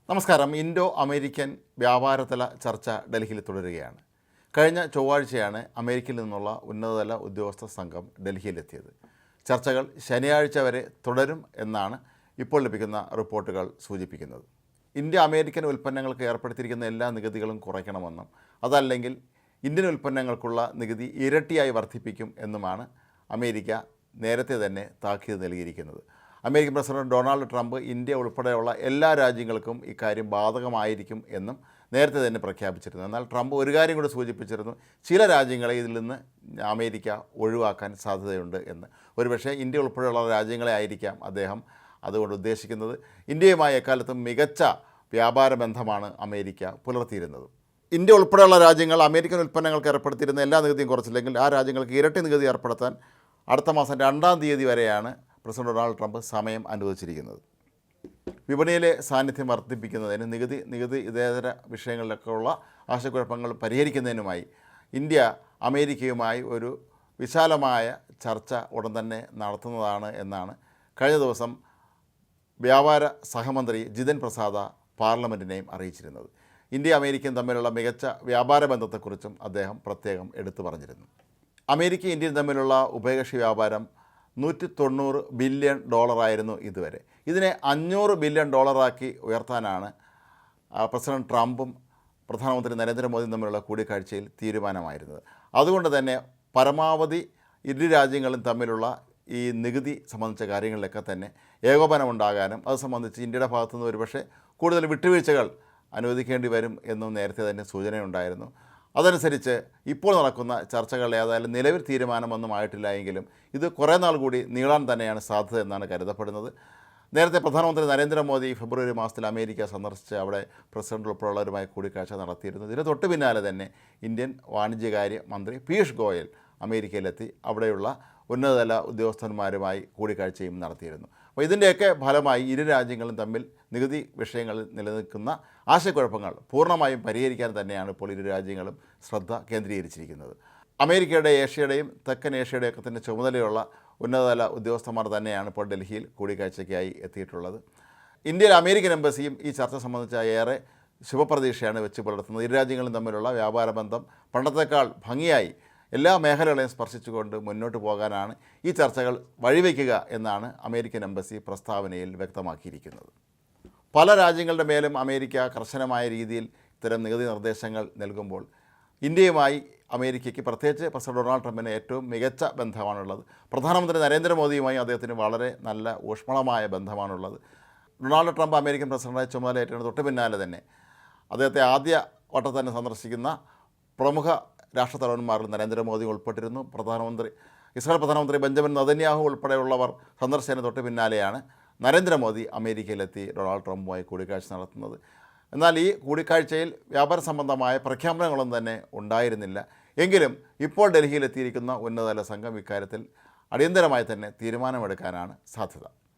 നമസ്കാരം. Indo American വ്യാപാരതല ചർച്ച ഡൽഹിയിൽ തുടരുകയാണ്. കഴിഞ്ഞ ചൊവ്വാഴ്ചയാണ് അമേരിക്കയിൽ നിന്നുള്ള ഉന്നതതല ഉദ്യോഗസ്ഥ സംഘം ഡൽഹിയിലെത്തിയത്. ചർച്ചകൾ ശനിയാഴ്ച വരെ തുടരും എന്നാണ് ഇപ്പോൾ ലഭിക്കുന്ന റിപ്പോർട്ടുകൾ സൂചിപ്പിക്കുന്നത്. ഇന്ത്യ അമേരിക്കൻ ഉൽപ്പന്നങ്ങൾക്ക് ഏർപ്പെടുത്തിയിരിക്കുന്ന എല്ലാ നികുതികളും കുറയ്ക്കണമെന്നും അതല്ലെങ്കിൽ ഇന്ത്യൻ ഉൽപ്പന്നങ്ങൾക്കുള്ള നികുതി ഇരട്ടിയായി വർദ്ധിപ്പിക്കും എന്നുമാണ് അമേരിക്ക നേരത്തെ തന്നെ താക്കീത് നൽകിയിരിക്കുന്നത്. American president Donald Trump India ഉൾപ്പെടെയുള്ള എല്ലാ രാജ്യങ്ങൾക്കും ഇക്കാര്യം ബാധകമായിരിക്കും എന്നും നേരത്തെ തന്നെ പ്രഖ്യാപിച്ചിരുന്നു. എന്നാൽ ട്രംപ് ഒരു കാര്യം കൂടി സൂചിപ്പിച്ചിരുന്നു, ചില രാജ്യങ്ങളെ ഇതിൽ നിന്ന് അമേരിക്ക ഒഴിവാക്കാൻ സാധ്യതയുണ്ട് എന്ന്. ഒരുപക്ഷെ ഇന്ത്യ ഉൾപ്പെടെയുള്ള രാജ്യങ്ങളെ ആയിരിക്കാം അദ്ദേഹം അതുകൊണ്ട് ഉദ്ദേശിക്കുന്നത്. ഇന്ത്യയുമായി എക്കാലത്തും മികച്ച വ്യാപാര ബന്ധമാണ് അമേരിക്ക പുലർത്തിയിരുന്നത്. ഇന്ത്യ ഉൾപ്പെടെയുള്ള രാജ്യങ്ങൾ അമേരിക്കൻ ഉൽപ്പന്നങ്ങൾക്ക് ഏർപ്പെടുത്തിയിരുന്ന എല്ലാ നികുതിയും കുറച്ചില്ലെങ്കിൽ ആ രാജ്യങ്ങൾക്ക് ഇരട്ടി നികുതി ഏർപ്പെടുത്താൻ അടുത്ത മാസം 2-ാം തീയതി വരെയാണ് പ്രസിഡന്റ് ഡൊണാൾഡ് ട്രംപ് സമയം അനുവദിച്ചിരിക്കുന്നത്. വിപണിയിലെ സാന്നിധ്യം വർദ്ധിപ്പിക്കുന്നതിന് നികുതി ഇതേതര വിഷയങ്ങളിലൊക്കെയുള്ള ആശയക്കുഴപ്പങ്ങൾ പരിഹരിക്കുന്നതിനുമായി ഇന്ത്യ അമേരിക്കയുമായി ഒരു വിശാലമായ ചർച്ച ഉടൻ തന്നെ നടത്തുന്നതാണ് എന്നാണ് കഴിഞ്ഞ ദിവസം വ്യാപാര സഹമന്ത്രി ജിതൻ പ്രസാദ പാർലമെൻറ്റിനെയും അറിയിച്ചിരുന്നത്. ഇന്ത്യ അമേരിക്കയും തമ്മിലുള്ള മികച്ച വ്യാപാര ബന്ധത്തെക്കുറിച്ചും അദ്ദേഹം പ്രത്യേകം എടുത്തു പറഞ്ഞിരുന്നു. അമേരിക്ക ഇന്ത്യയും തമ്മിലുള്ള ഉഭയകക്ഷി വ്യാപാരം $190 ബില്യൺ ഇതുവരെ. ഇതിനെ $500 ബില്യൺ ഉയർത്താനാണ് പ്രസിഡന്റ് ട്രംപും പ്രധാനമന്ത്രി നരേന്ദ്രമോദിയും തമ്മിലുള്ള കൂടിക്കാഴ്ചയിൽ തീരുമാനമായിരുന്നത്. അതുകൊണ്ട് തന്നെ പരമാവധി ഇരു രാജ്യങ്ങളും തമ്മിലുള്ള ഈ നികുതി സംബന്ധിച്ച കാര്യങ്ങളിലൊക്കെ തന്നെ ഏകോപനമുണ്ടാകാനും അത് സംബന്ധിച്ച് ഇന്ത്യയുടെ ഭാഗത്തുനിന്ന് ഒരുപക്ഷെ കൂടുതൽ വിട്ടുവീഴ്ചകൾ അനുവദിക്കേണ്ടി വരും എന്നും നേരത്തെ തന്നെ സൂചനയുണ്ടായിരുന്നു. അതനുസരിച്ച് ഇപ്പോൾ നടക്കുന്ന ചർച്ചകൾ ഏതായാലും നിലവിൽ തീരുമാനമൊന്നും ആയിട്ടില്ല എങ്കിലും ഇത് കുറേ നാൾ കൂടി നീളാൻ തന്നെയാണ് സാധ്യത എന്നാണ് കരുതപ്പെടുന്നത്. നേരത്തെ പ്രധാനമന്ത്രി നരേന്ദ്രമോദി ഫെബ്രുവരി മാസത്തിൽ അമേരിക്ക സന്ദർശിച്ച് അവിടെ പ്രസിഡന്റ് ഉൾപ്പെടെയുള്ളവരുമായി കൂടിക്കാഴ്ച നടത്തിയിരുന്നു. ഇതിന് തൊട്ട് പിന്നാലെ തന്നെ ഇന്ത്യൻ വാണിജ്യകാര്യ മന്ത്രി പീയൂഷ് ഗോയൽ അമേരിക്കയിലെത്തി അവിടെയുള്ള ഉന്നതതല ഉദ്യോഗസ്ഥന്മാരുമായി കൂടിക്കാഴ്ചയും നടത്തിയിരുന്നു. അപ്പോൾ ഇതിൻ്റെയൊക്കെ ഫലമായി ഇരു രാജ്യങ്ങളും തമ്മിൽ നികുതി വിഷയങ്ങളിൽ നിലനിൽക്കുന്ന ആശയക്കുഴപ്പങ്ങൾ പൂർണ്ണമായും പരിഹരിക്കാൻ തന്നെയാണ് ഇപ്പോൾ ഇരു രാജ്യങ്ങളും ശ്രദ്ധ കേന്ദ്രീകരിച്ചിരിക്കുന്നത്. അമേരിക്കയുടെ ഏഷ്യയുടെയും തെക്കൻ ഏഷ്യയുടെയൊക്കെ തന്നെ ചുമതലയുള്ള ഉന്നതതല ഉദ്യോഗസ്ഥന്മാർ തന്നെയാണ് ഇപ്പോൾ ഡൽഹിയിൽ കൂടിക്കാഴ്ചയ്ക്കായി എത്തിയിട്ടുള്ളത്. ഇന്ത്യയിൽ അമേരിക്കൻ എംബസിയും ഈ ചർച്ച സംബന്ധിച്ച ഏറെ ശുഭപ്രതീക്ഷയാണ് വെച്ച് പുലർത്തുന്നത്. ഇരു രാജ്യങ്ങളും തമ്മിലുള്ള വ്യാപാര ബന്ധം പണ്ടത്തേക്കാൾ ഭംഗിയായി എല്ലാ മേഖലകളെയും സ്പർശിച്ചുകൊണ്ട് മുന്നോട്ട് പോകാനാണ് ഈ ചർച്ചകൾ വഴിവെക്കുക എന്നാണ് അമേരിക്കൻ എംബസി പ്രസ്താവനയിൽ വ്യക്തമാക്കിയിരിക്കുന്നത്. പല രാജ്യങ്ങളുടെ മേലും അമേരിക്ക കർശനമായ രീതിയിൽ ഇത്തരം നികുതി നിർദ്ദേശങ്ങൾ നൽകുമ്പോൾ ഇന്ത്യയുമായി അമേരിക്കയ്ക്ക് പ്രത്യേകിച്ച് പ്രസിഡന്റ് ഡൊണാൾഡ് ട്രംപിന് ഏറ്റവും മികച്ച ബന്ധമാണുള്ളത്. പ്രധാനമന്ത്രി നരേന്ദ്രമോദിയുമായി അദ്ദേഹത്തിന് വളരെ നല്ല ഊഷ്മളമായ ബന്ധമാണുള്ളത്. ഡൊണാൾഡ് ട്രംപ് അമേരിക്കൻ പ്രസിഡന്റായി ചുമതലയേറ്റതിന് തൊട്ട് പിന്നാലെ തന്നെ അദ്ദേഹത്തെ ആദ്യ വട്ടത്തിൽ തന്നെ സന്ദർശിക്കുന്ന പ്രമുഖ രാഷ്ട്രത്തലവന്മാരിൽ നരേന്ദ്രമോദി ഉൾപ്പെട്ടിരുന്നു. ഇസ്രായേൽ പ്രധാനമന്ത്രി ബെഞ്ചമിൻ നെതന്യാഹു ഉൾപ്പെടെയുള്ളവർ സന്ദർശനത്തിന് തൊട്ട് പിന്നാലെയാണ് നരേന്ദ്രമോദി അമേരിക്കയിലെത്തി ഡൊണാൾഡ് ട്രംപുമായി കൂടിക്കാഴ്ച നടത്തുന്നത്. എന്നാൽ ഈ കൂടിക്കാഴ്ചയിൽ വ്യാപാര സംബന്ധമായ പ്രഖ്യാപനങ്ങളൊന്നും തന്നെ ഉണ്ടായിരുന്നില്ല. എങ്കിലും ഇപ്പോൾ ഡൽഹിയിലെത്തിയിരിക്കുന്ന ഉന്നതതല സംഘം ഇക്കാര്യത്തിൽ അടിയന്തരമായി തന്നെ തീരുമാനമെടുക്കാനാണ് സാധ്യത.